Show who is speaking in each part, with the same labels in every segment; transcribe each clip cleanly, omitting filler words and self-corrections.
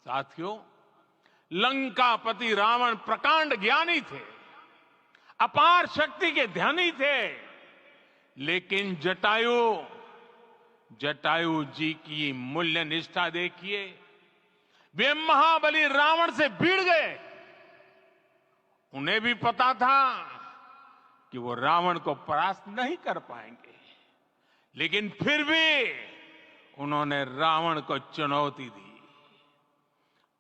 Speaker 1: साथियों, लंकापति रावण प्रकांड ज्ञानी थे, अपार शक्ति के धनी थे, लेकिन जटायु जी की मूल्य निष्ठा देखिए। वे महाबली रावण से भिड़ गए। उन्हें भी पता था कि वो रावण को परास्त नहीं कर पाएंगे, लेकिन फिर भी उन्होंने रावण को चुनौती दी।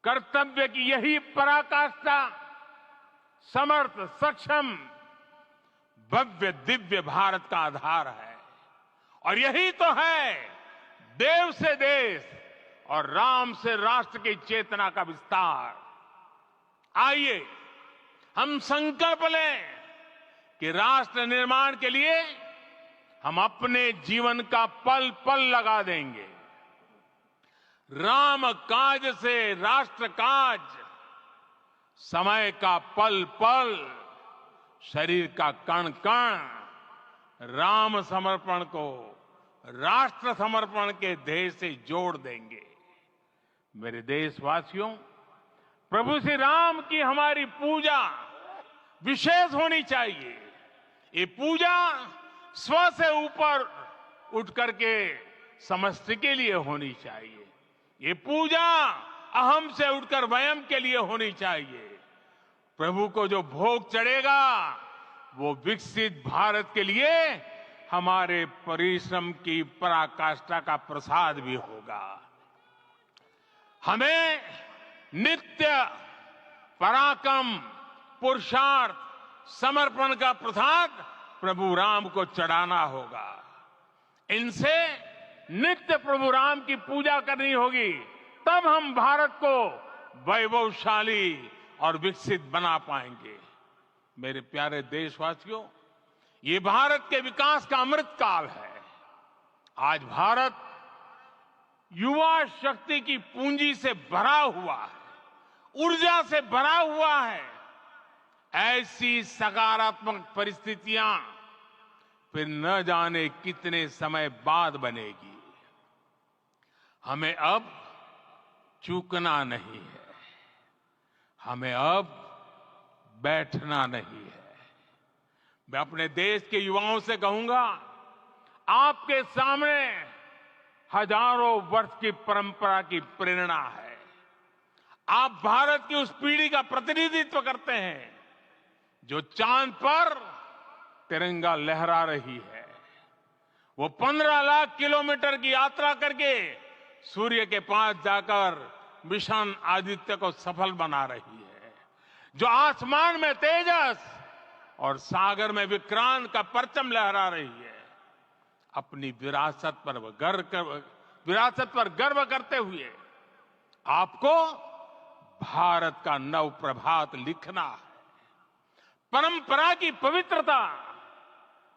Speaker 1: कर्तव्य की यही पराकाष्ठा समर्थ, सक्षम, भव्य, दिव्य भारत का आधार है। और यही तो है देव से देश और राम से राष्ट्र की चेतना का विस्तार। आइए हम संकल्प लें कि राष्ट्र निर्माण के लिए हम अपने जीवन का पल पल लगा देंगे। राम काज से राष्ट्र काज, समय का पल पल, शरीर का कण कण राम समर्पण को राष्ट्र समर्पण के ध्येय से जोड़ देंगे। मेरे देशवासियों, प्रभु श्री राम की हमारी पूजा विशेष होनी चाहिए। ये पूजा स्व से ऊपर उठ करके समष्टि के लिए होनी चाहिए। ये पूजा अहम से उठकर वयम के लिए होनी चाहिए। प्रभु को जो भोग चढ़ेगा वो विकसित भारत के लिए हमारे परिश्रम की पराकाष्ठा का प्रसाद भी होगा। हमें नित्य पराक्रम, पुरुषार्थ, समर्पण का प्रसाद प्रभु राम को चढ़ाना होगा। इनसे नित्य प्रभु राम की पूजा करनी होगी, तब हम भारत को वैभवशाली और विकसित बना पाएंगे। मेरे प्यारे देशवासियों, ये भारत के विकास का अमृत काल है। आज भारत युवा शक्ति की पूंजी से भरा हुआ है, ऊर्जा से भरा हुआ है। ऐसी सकारात्मक परिस्थितियां फिर न जाने कितने समय बाद बनेगी। हमें अब चूकना नहीं है, हमें अब बैठना नहीं है। मैं अपने देश के युवाओं से कहूंगा, आपके सामने हजारों वर्ष की परंपरा की प्रेरणा है। आप भारत की उस पीढ़ी का प्रतिनिधित्व करते हैं जो चांद पर तिरंगा लहरा रही है। वो 15 लाख किलोमीटर की यात्रा करके सूर्य के पास जाकर मिशन आदित्य को सफल बना रही है। जो आसमान में तेजस और सागर में विक्रांत का परचम लहरा रही है। अपनी विरासत पर गर्व करते हुए आपको भारत का नव प्रभात लिखना है। परंपरा की पवित्रता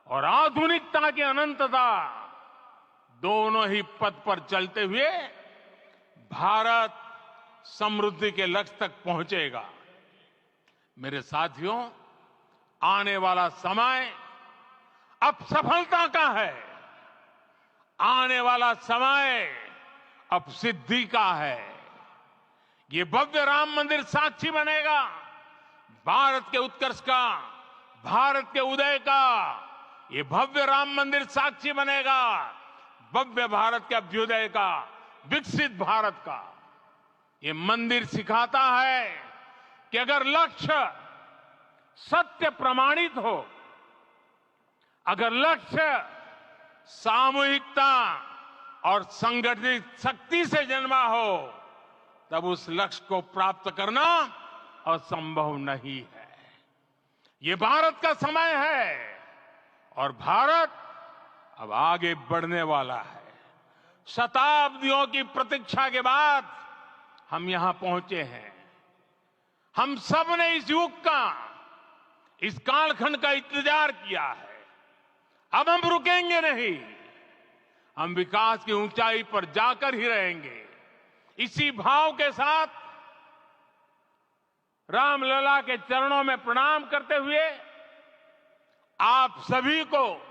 Speaker 1: और आधुनिकता की अनंतता, दोनों ही पथ पर चलते हुए भारत समृद्धि के लक्ष्य तक पहुंचेगा। मेरे साथियों, आने वाला समय अब सफलता का है। आने वाला समय अब सिद्धि का है। ये भव्य राम मंदिर साक्षी बनेगा भारत के उत्कर्ष का, भारत के उदय का। ये भव्य राम मंदिर साक्षी बनेगा भव्य भारत के अभ्युदय का, विकसित भारत का। ये मंदिर सिखाता है कि अगर लक्ष्य सत्य प्रमाणित हो, अगर लक्ष्य सामूहिकता और संगठित शक्ति से जन्मा हो, तब उस लक्ष्य को प्राप्त करना असंभव नहीं है। ये भारत का समय है और भारत अब आगे बढ़ने वाला है। शताब्दियों की प्रतीक्षा के बाद हम यहां पहुंचे हैं। हम सब ने इस युग का, इस कालखंड का इंतजार किया है। अब हम रुकेंगे नहीं। हम विकास की ऊंचाई पर जाकर ही रहेंगे। इसी भाव के साथ रामलला के चरणों में प्रणाम करते हुए आप सभी को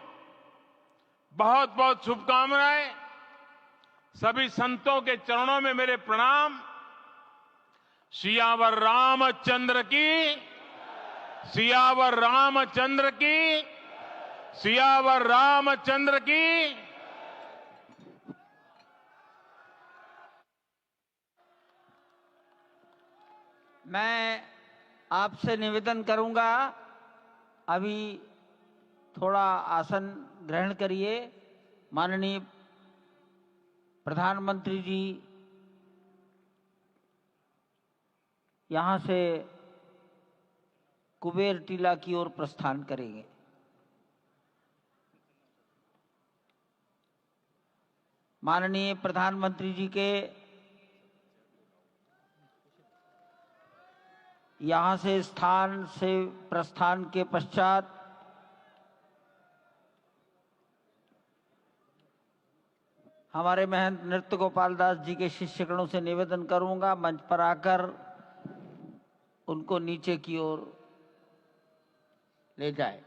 Speaker 1: बहुत बहुत शुभकामनाएं। सभी संतों के चरणों में मेरे प्रणाम। सियावर रामचंद्र की, सियावर रामचंद्र की, सियावर रामचंद्र की।
Speaker 2: मैं आपसे निवेदन करूंगा, अभी थोड़ा आसन ग्रहण करिए। माननीय प्रधानमंत्री जी यहां से कुबेर टीला की ओर प्रस्थान करेंगे। माननीय प्रधानमंत्री जी के यहां से स्थान से प्रस्थान के पश्चात हमारे महंत नृत्य गोपाल दास जी के शिष्यगणों से निवेदन करूंगा, मंच पर आकर उनको नीचे की ओर ले जाए।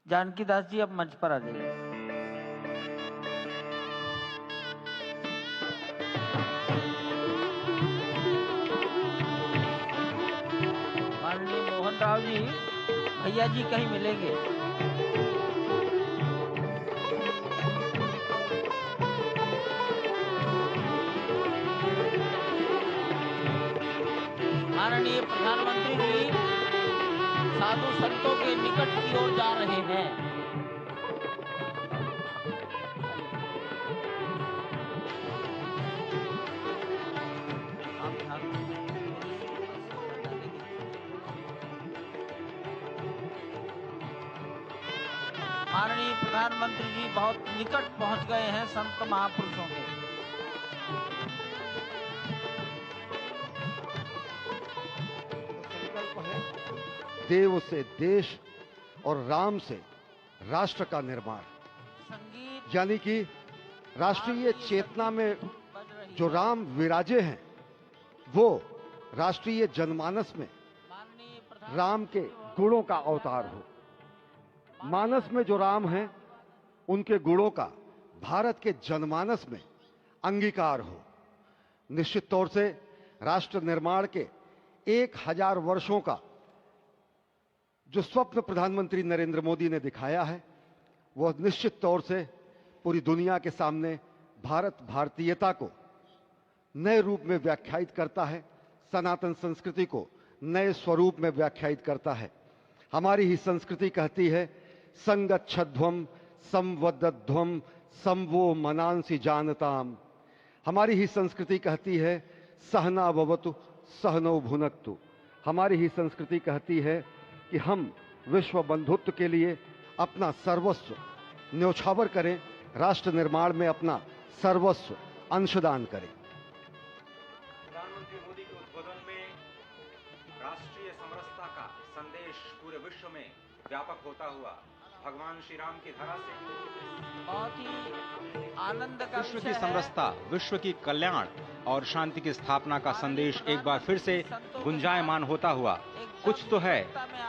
Speaker 2: जानकी दास जी अब मंच पर आ जाइए। माननीय मोहन राव जी, भैया जी कहीं मिलेंगे। माननीय प्रधानमंत्री जी साधु संतों के निकट की ओर जा रहे हैं। माननीय प्रधानमंत्री जी बहुत निकट पहुंच गए हैं संत महापुरुषों के।
Speaker 3: देव से देश और राम से राष्ट्र का निर्माण, यानी कि राष्ट्रीय चेतना में जो राम विराजे हैं वो राष्ट्रीय जनमानस में राम के गुणों का अवतार हो। मानस में जो राम हैं उनके गुणों का भारत के जनमानस में अंगीकार हो। निश्चित तौर से राष्ट्र निर्माण के 1000 वर्षों का जो स्वप्न प्रधानमंत्री नरेंद्र मोदी ने दिखाया है वह निश्चित तौर से पूरी दुनिया के सामने भारत भारतीयता को नए रूप में व्याख्यायित करता है, सनातन संस्कृति को नए स्वरूप में व्याख्यायित करता है। हमारी ही संस्कृति कहती है संगच्छध्वम संवदध्वम संवो मनांसि जानताम। हमारी ही संस्कृति कहती है सहना भवतु सहनो भुनक्तु। हमारी ही संस्कृति कहती है कि हम विश्व बंधुत्व के लिए अपना सर्वस्व न्यौछावर करें, राष्ट्र निर्माण में अपना सर्वस्व अंशदान करें।
Speaker 4: प्रधानमंत्री मोदी के उद्बोधन में राष्ट्रीय समरसता का संदेश पूरे विश्व में व्यापक होता हुआ भगवान श्री राम की धरा से
Speaker 2: बहुत ही आनंद का
Speaker 5: विश्व की समरसता, विश्व की कल्याण और शांति की स्थापना का संदेश एक बार फिर से गुंजायमान होता हुआ कुछ तो है,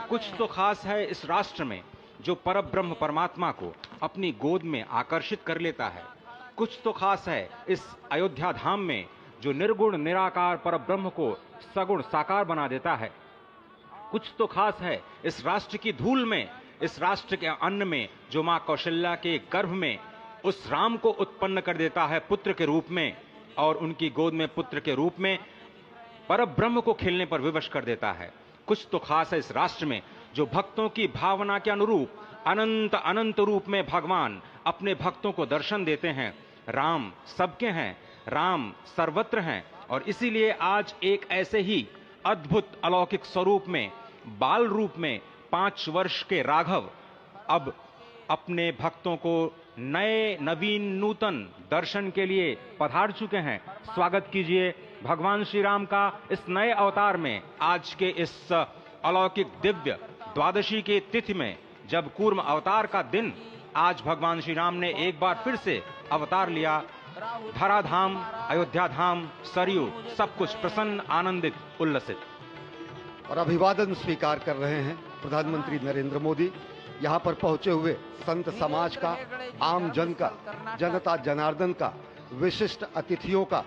Speaker 5: कुछ तो खास है इस राष्ट्र में जो परब्रह्म परमात्मा को अपनी गोद में आकर्षित कर लेता है। कुछ तो खास है इस अयोध्या धाम में जो निर्गुण निराकार परब्रह्म को सगुण साकार बना देता है। कुछ तो खास है इस राष्ट्र की धूल में, इस राष्ट्र के अन्न में जो मां कौशल्या के गर्भ में उस राम को उत्पन्न कर देता है पुत्र के रूप में, और उनकी गोद में पुत्र के रूप में परब्रह्म को खिलने पर विवश कर देता है। कुछ तो खास है इस राष्ट्र में जो भक्तों की भावना के अनुरूप अनंत अनंत रूप में भगवान अपने भक्तों को दर्शन देते हैं। राम सबके हैं, राम सर्वत्र हैं, और इसीलिए आज एक ऐसे ही अद्भुत अलौकिक स्वरूप में, बाल रूप में 5 वर्ष के राघव अब अपने भक्तों को नए नवीन नूतन दर्शन के लिए पधार चुके हैं। स्वागत कीजिए भगवान श्री राम का इस नए अवतार में। आज के इस अलौकिक दिव्य द्वादशी के तिथि में, जब कूर्म अवतार का दिन, आज भगवान श्री राम ने एक बार फिर से अवतार लिया। धराधाम, अयोध्या धाम, सरयू, सब कुछ प्रसन्न, आनंदित, उल्लसित।
Speaker 3: और अभिवादन स्वीकार कर रहे हैं प्रधानमंत्री नरेंद्र मोदी। यहाँ पर पहुंचे हुए संत समाज का, आम जन का, जनता जनार्दन का, विशिष्ट अतिथियों का।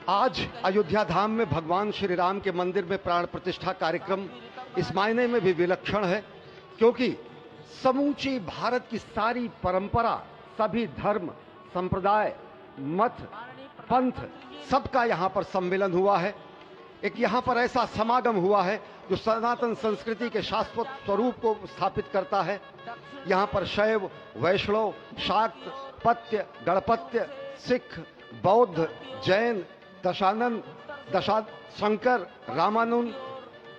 Speaker 3: आज अयोध्या धाम में भगवान श्री राम के मंदिर में प्राण प्रतिष्ठा कार्यक्रम इस मायने में भी विलक्षण है क्योंकि समूची भारत की सारी परंपरा, सभी धर्म, संप्रदाय, मत, पंथ, सबका यहाँ पर सम्मेलन हुआ है। एक यहाँ पर ऐसा समागम हुआ है जो सनातन संस्कृति के शाश्वत स्वरूप को स्थापित करता है। यहाँ पर शैव, वैष्णव, शाक्त, पत्य, गणपत्य, सिख, बौद्ध, जैन, दशानंद, शंकर,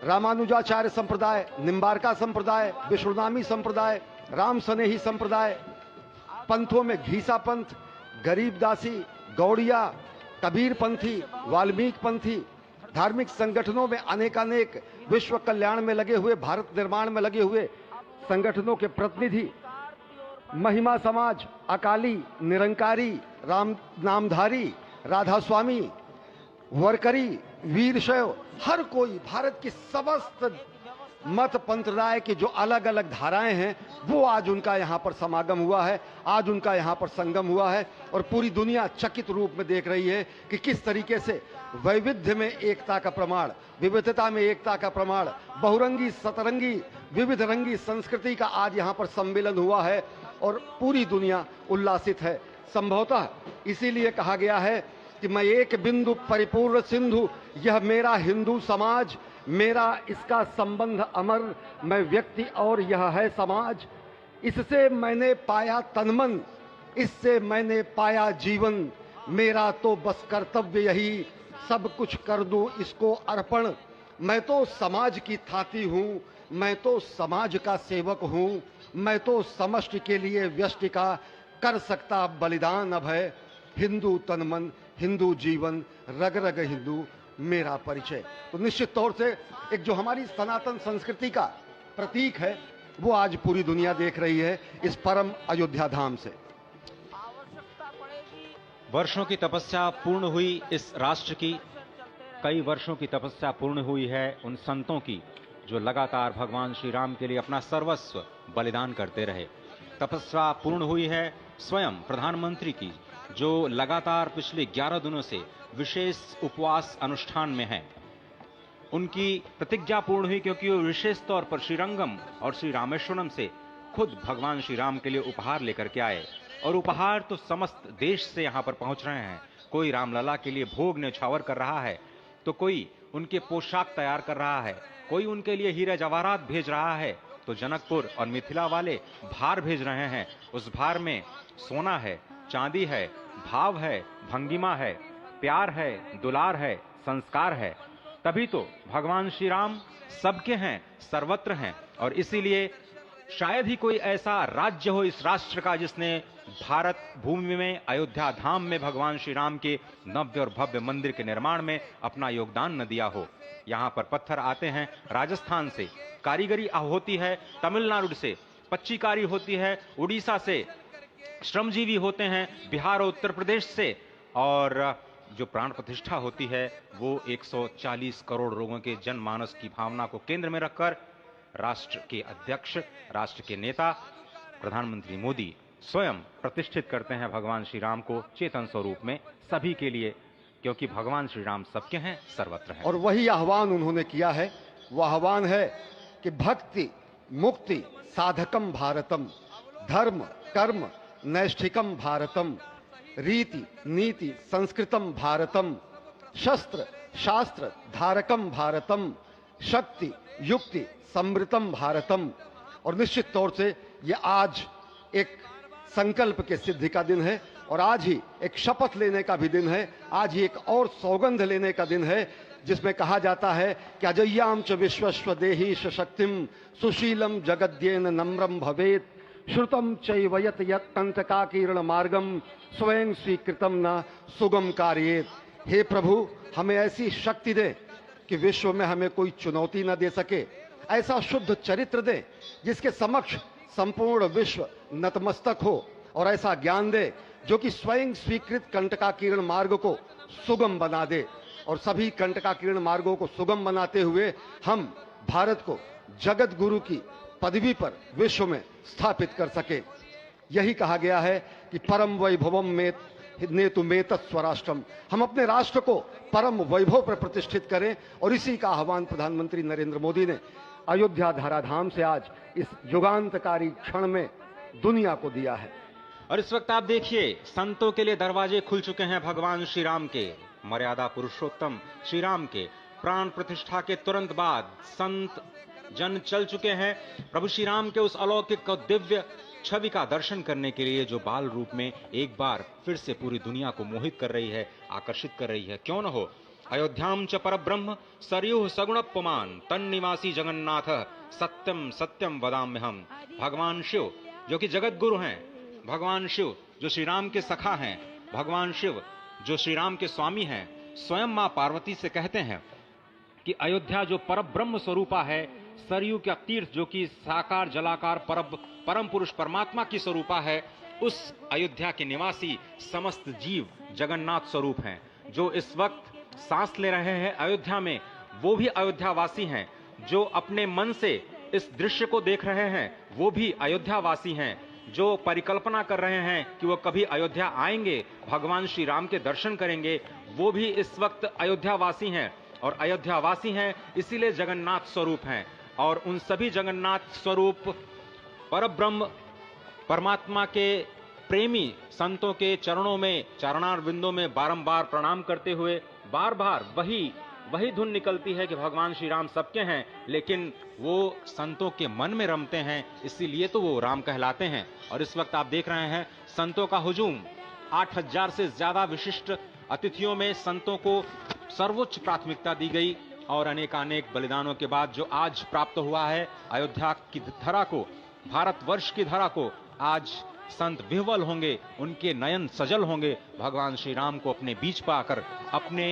Speaker 3: रामानुजाचार्य संप्रदाय, निम्बारका संप्रदाय, विष्णुनामी संप्रदाय, राम सनेही संप्रदाय, पंथों में घीसा पंथ, गरीबदासी, गौड़िया, कबीर पंथी, वाल्मीकि पंथी, धार्मिक संगठनों में अनेकानेक विश्व कल्याण में लगे हुए, भारत निर्माण में लगे हुए संगठनों के प्रतिनिधि, महिमा समाज, अकाली, निरंकारी, राम नामधारी, राधा स्वामी, वरकरी, वीरशैव, हर कोई भारत की समस्त मत पंथराय की जो अलग अलग धाराएं हैं वो आज उनका यहाँ पर समागम हुआ है, आज उनका यहाँ पर संगम हुआ है। और पूरी दुनिया चकित रूप में देख रही है कि किस तरीके से वैविध्य में एकता का प्रमाण, विविधता में एकता का प्रमाण, बहुरंगी, सतरंगी, विविध रंगी संस्कृति का आज यहाँ पर सम्मेलन हुआ है और पूरी दुनिया उल्लासित है। संभवतः इसीलिए कहा गया है कि मैं एक बिंदु परिपूर्ण सिंधु, यह मेरा हिंदू समाज, मेरा इसका संबंध अमर, मैं व्यक्ति और यह है समाज। इससे मैंने पाया तनमन, इससे मैंने पाया जीवन, मेरा तो बस कर्तव्य यही, सब कुछ कर दूं इसको अर्पण। मैं तो समाज की थाती हूं, मैं तो समाज का सेवक हूं, मैं तो समष्टि के लिए व्यष्टि का कर सकता बलिदान अब है। हिंदू तनमन, हिंदू जीवन, रग रग हिंदू मेरा परिचय। तो निश्चित तौर से एक जो हमारी सनातन संस्कृति का प्रतीक है वो आज पूरी दुनिया देख रही है इस परम अयोध्या धाम से।
Speaker 5: वर्षों की तपस्या पूर्ण हुई इस राष्ट्र की, कई वर्षों की तपस्या पूर्ण हुई है उन संतों की जो लगातार भगवान श्री राम के लिए अपना सर्वस्व बलिदान करते रहे। तपस्या पूर्ण हुई है स्वयं प्रधानमंत्री की जो लगातार पिछले 11 दिनों से विशेष उपवास अनुष्ठान में हैं। उनकी प्रतिज्ञा पूर्ण हुई क्योंकि वो विशेष तौर पर श्रीरंगम और श्री रामेश्वरम से खुद भगवान श्री राम के लिए उपहार लेकर के आए और उपहार तो समस्त देश से यहां पर पहुंच रहे हैं। कोई रामलला के लिए भोग न्यौछावर कर रहा है, तो कोई उनके पोशाक तैयार कर रहा है, कोई उनके लिए हीरे जवाहरात भेज रहा है, तो जनकपुर और मिथिला वाले भार भेज रहे हैं। उस भार में सोना है, चांदी है, भाव है, भंगिमा है, प्यार है, दुलार है, संस्कार है। तभी तो भगवान श्री राम सबके हैं, सर्वत्र हैं। और इसीलिए शायद ही कोई ऐसा राज्य हो इस राष्ट्र का जिसने भारत भूमि में, अयोध्या धाम में भगवान श्री राम के नव्य और भव्य मंदिर के निर्माण में अपना योगदान न दिया हो। यहां पर पत्थर आते हैं राजस्थान से, कारीगरी होती है तमिलनाडु से, पच्चीकारी होती है उड़ीसा से, श्रमजीवी होते हैं बिहार और उत्तर प्रदेश से, और जो प्राण प्रतिष्ठा होती है वो 140 करोड़ लोगों के जनमानस की भावना को केंद्र में रखकर राष्ट्र के अध्यक्ष, राष्ट्र के नेता प्रधानमंत्री मोदी स्वयं प्रतिष्ठित करते हैं भगवान श्री राम को चेतन स्वरूप में सभी के लिए, क्योंकि भगवान श्री राम सबके हैं, सर्वत्र हैं।
Speaker 3: और वही आह्वान उन्होंने किया है, वह आह्वान है कि भक्ति मुक्ति साधकम भारतम, धर्म कर्म नैष्ठिकम भारतम, रीति नीति संस्कृतम भारतम, शस्त्र शास्त्र धारकम भारतम, शक्ति युक्ति समृतम भारतम। और निश्चित तौर से ये आज एक संकल्प के सिद्धि का दिन है और आज ही एक शपथ लेने का भी दिन है, आज ही एक और सौगंध लेने का दिन है जिसमें कहा जाता है कि अजय्याम च विश्वस्व देही शक्तिम सुशीलम जगद्येन नम्रम भवेत, श्रुतम चैवयत यत्तंतका किरण मार्गम स्वयं स्वीकृतम न सुगम कार्येत। हे प्रभु, हमें ऐसी शक्ति दे कि विश्व में हमें कोई चुनौती न दे सके, ऐसा शुद्ध चरित्र दे जिसके समक्ष संपूर्ण विश्व नतमस्तक हो, और ऐसा ज्ञान दे जो कि स्वयं स्वीकृत कंटकाकीर्ण मार्ग को सुगम बना दे और सभी कंटकाकीर्ण मार्गों को सुगम बनाते हुए हम भारत को जगत गुरु की पदवी पर विश्व में स्थापित कर सके। यही कहा गया है कि परम वैभवम में नेतु मेतत् स्वराष्ट्रम, हम अपने राष्ट्र को परम वैभव पर प्रतिष्ठित करें और इसी का आह्वान प्रधानमंत्री नरेंद्र मोदी ने अयोध्या धराधाम से आज इस युगांतकारी क्षण में दुनिया को दिया है।
Speaker 5: और इस वक्त आप देखिए, संतों के लिए दरवाजे खुल चुके हैं भगवान श्री राम के, मर्यादा पुरुषोत्तम श्री राम के प्राण प्रतिष्ठा के तुरंत बाद संत जन चल चुके हैं प्रभु श्री राम के उस अलौकिक और दिव्य छवि का दर्शन करने के लिए, जो बाल रूप में एक बार फिर से पूरी दुनिया को मोहित कर रही है, आकर्षित कर रही है। क्यों न हो, अयोध्याम च परब्रह्म सरयुः सगुणपुमान् तन्निवासी जगन्नाथ सत्यम सत्यम वदाम्यहम्। भगवान शिव जो कि जगत गुरु हैं, भगवान शिव जो श्री राम के सखा हैं, भगवान शिव जो श्री राम के स्वामी हैं, स्वयं मां पार्वती से कहते हैं कि अयोध्या जो परब्रह्म स्वरूपा है, सरयू का तीर्थ जो कि साकार जलाकार परम पुरुष परमात्मा की स्वरूपा है, उस अयोध्या के निवासी समस्त जीव जगन्नाथ स्वरूप हैं। जो इस वक्त सांस ले रहे हैं अयोध्या में, वो भी अयोध्यावासी हैं। जो अपने मन से इस दृश्य को देख रहे हैं, वो भी अयोध्यावासी हैं। जो परिकल्पना कर रहे हैं कि वो कभी अयोध्या आएंगे, भगवान श्री राम के दर्शन करेंगे, वो भी इस वक्त अयोध्यावासी हैं। और अयोध्यावासी हैं इसीलिए जगन्नाथ स्वरूप हैं। और उन सभी जगन्नाथ स्वरूप परब्रह्म परमात्मा के प्रेमी संतों के चरणों में, चरणार बिंदों में बारंबार प्रणाम करते हुए बार बार वही धुन निकलती है कि भगवान श्री राम सबके हैं, लेकिन वो संतों के मन में रमते हैं, इसीलिए तो वो राम कहलाते हैं। और इस वक्त आप देख रहे हैं संतों का हुजूम, 8000 से ज्यादा विशिष्ट अतिथियों में संतों को सर्वोच्च प्राथमिकता दी गई। और अनेकानेक बलिदानों के बाद जो आज प्राप्त हुआ है अयोध्या की धरा को, भारतवर्ष की धरा को, आज संत विह्वल होंगे, उनके नयन सजल होंगे भगवान श्री राम को अपने बीच पाकर, अपने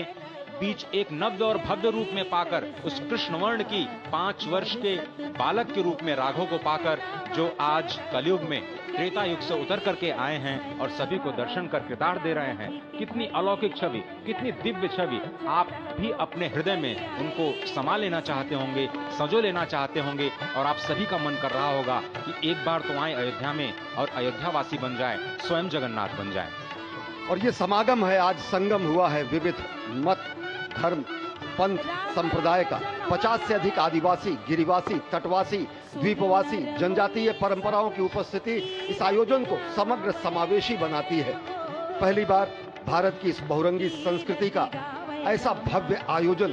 Speaker 5: बीच एक नव्य और भव्य रूप में पाकर, उस कृष्ण वर्ण की 5 वर्ष के बालक के रूप में राघव को पाकर, जो आज कलयुग में त्रेता युग से उतर करके आए हैं और सभी को दर्शन कर कृतार्थ दे रहे हैं। कितनी अलौकिक छवि, कितनी दिव्य छवि। आप भी अपने हृदय में उनको समा लेना चाहते होंगे, सजो लेना चाहते होंगे, और आप सभी का मन कर रहा होगा कि एक बार तो आए अयोध्या में और अयोध्यावासी बन जाए, स्वयं जगन्नाथ बन जाए।
Speaker 3: और ये समागम है, आज संगम हुआ है विविध मत, धर्म, पंथ, संप्रदाय का। 50 से अधिक आदिवासी, गिरिवासी, तटवासी, द्वीपवासी, जनजातीय परंपराओं की उपस्थिति इस आयोजन को समग्र समावेशी बनाती है। पहली बार भारत की इस बहुरंगी संस्कृति का ऐसा भव्य आयोजन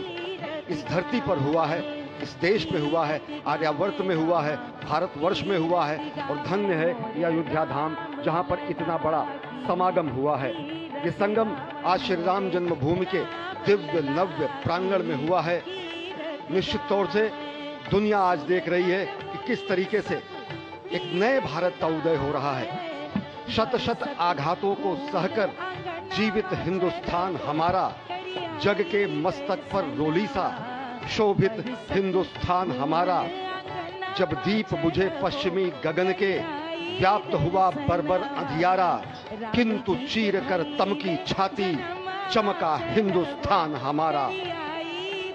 Speaker 3: इस धरती पर हुआ है, इस देश में हुआ है, आर्यावर्त में हुआ है, भारतवर्ष में हुआ है। और धन्य है ये अयोध्या धाम जहां पर इतना बड़ा समागम हुआ है। ये संगम आज श्री राम जन्मभूमि के दिव्य नव्य प्रांगण में हुआ है। निश्चित तौर से दुनिया आज देख रही है कि किस तरीके से एक नए भारत का उदय हो रहा है। शत शत आघातों को सहकर जीवित हिंदुस्तान हमारा, जग के मस्तक पर रोलीसा शोभित हिंदुस्तान हमारा। जब दीप बुझे पश्चिमी गगन के, व्याप्त हुआ बर्बर अंधियारा, किंतु चीर कर तमकी छाती, चमका हिंदुस्तान हमारा।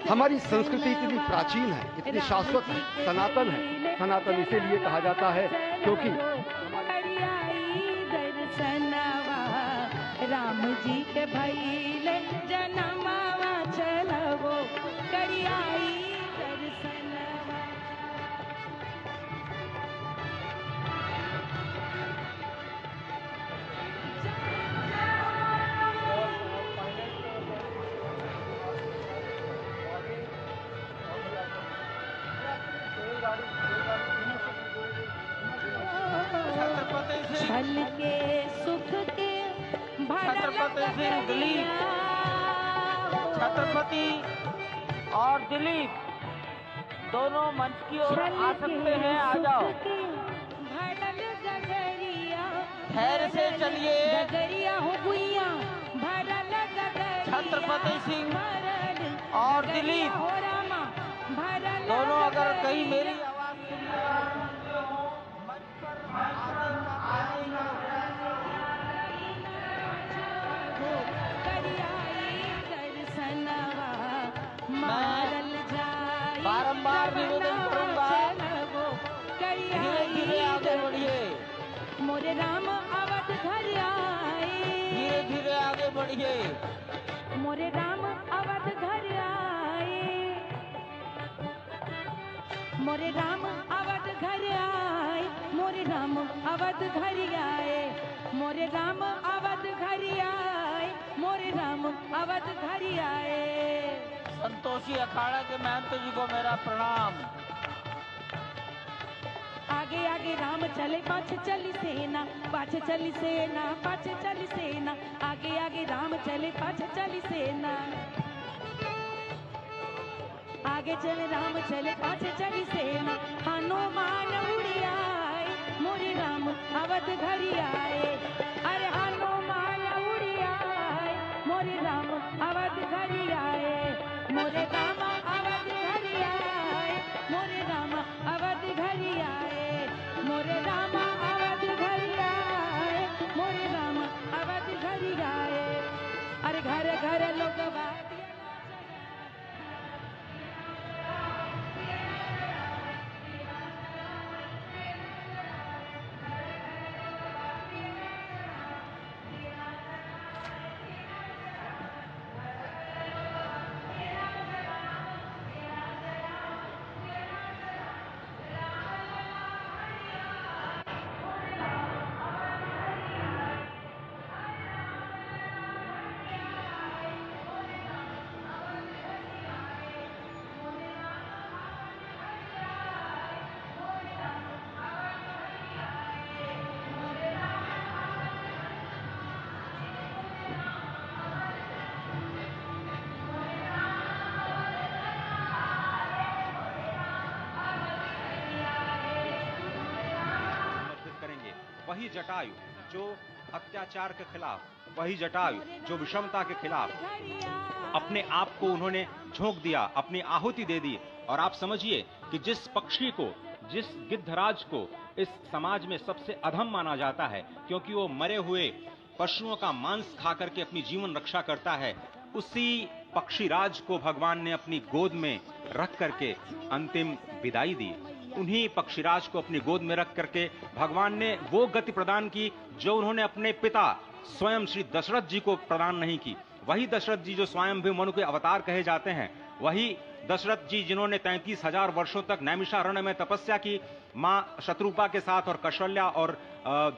Speaker 3: हमारी संस्कृति इतनी प्राचीन है, इतनी शाश्वत है, सनातन है। सनातन इसीलिए कहा जाता है क्योंकि
Speaker 6: राम जी के भैले जनमावा चलवो करियाई दर्शनवा। छल के सुख के
Speaker 2: छत्रपति सिंह दिलीप, छत्रपति और दिलीप दोनों मंच की ओर आ सकते हैं, आ जाओ। ठहर से चलिए। छत्रपति सिंह और दिलीप दोनों अगर कहीं मेरी आवाज सुन रहे हैं, मंच पर आने का
Speaker 6: मोरे राम अवध घर आए।
Speaker 2: धीरे धीरे आगे बढ़िए।
Speaker 6: मोरे राम अवध घर आए। मोरे राम अवध घर आए। मोरे राम अवध घर आए। मोरे राम अवध घर आए। मोरे राम अवध घर आए।
Speaker 2: संतोषी अखाड़ा के महंत जी को मेरा प्रणाम।
Speaker 6: आगे आगे राम चले पाछे चली सेना, पाछे चली सेना, पाछे चली सेना। आगे आगे राम चले पाछे चली सेना। आगे चले राम चले पाछे चली सेना। हनुमान उड़ी आए। मोरे राम अवध घर आए। अरे हनुमान उड़ी आए। मोरे राम अवध घर आए। मोरे राम अवध घर आए। मोरे राम अवध घर आए। मोरे राम अवध घर आए। मोरे राम अवध घर आए। अरे घर घर लोग
Speaker 5: वही जटायु जो अत्याचार के खिलाफ, वही जटायु जो विषमता के खिलाफ अपने आप को उन्होंने झोंक दिया, अपनी आहुति दे दी। और आप समझिए कि जिस पक्षी को, जिस गिद्धराज को इस समाज में सबसे अधम माना जाता है क्योंकि वो मरे हुए पशुओं का मांस खा करके अपनी जीवन रक्षा करता है, उसी पक्षीराज को भगवान ने अपनी गोद में रख करके अंतिम विदाई दी। उन्हीं पक्षीराज को अपनी गोद में रख करके भगवान ने वो गति प्रदान की जो उन्होंने अपने पिता स्वयं श्री दशरथ जी को प्रदान नहीं की। वही दशरथ जी जो स्वयं भी मनु के अवतार कहे जाते हैं, वही दशरथ जी जिन्होंने 33,000 वर्षों तक नैमिषारण्य में तपस्या की, मां शत्रुपा के साथ और कौशल्या और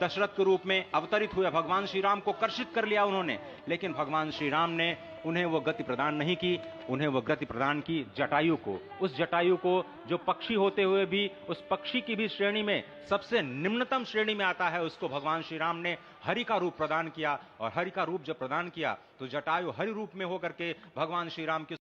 Speaker 5: दशरथ के रूप में अवतरित हुए भगवान श्री राम को कर्षित कर लिया उन्होंने, लेकिन भगवान श्री राम ने उन्हें वो गति प्रदान नहीं की। उन्हें वो गति प्रदान की जटायु को, उस जटायु को जो पक्षी होते हुए भी उस पक्षी की भी श्रेणी में सबसे निम्नतम श्रेणी में आता है, उसको भगवान श्री राम ने हरि का रूप प्रदान किया। और हरि का रूप जब प्रदान किया तो जटायु हरि रूप में होकर के भगवान श्री राम के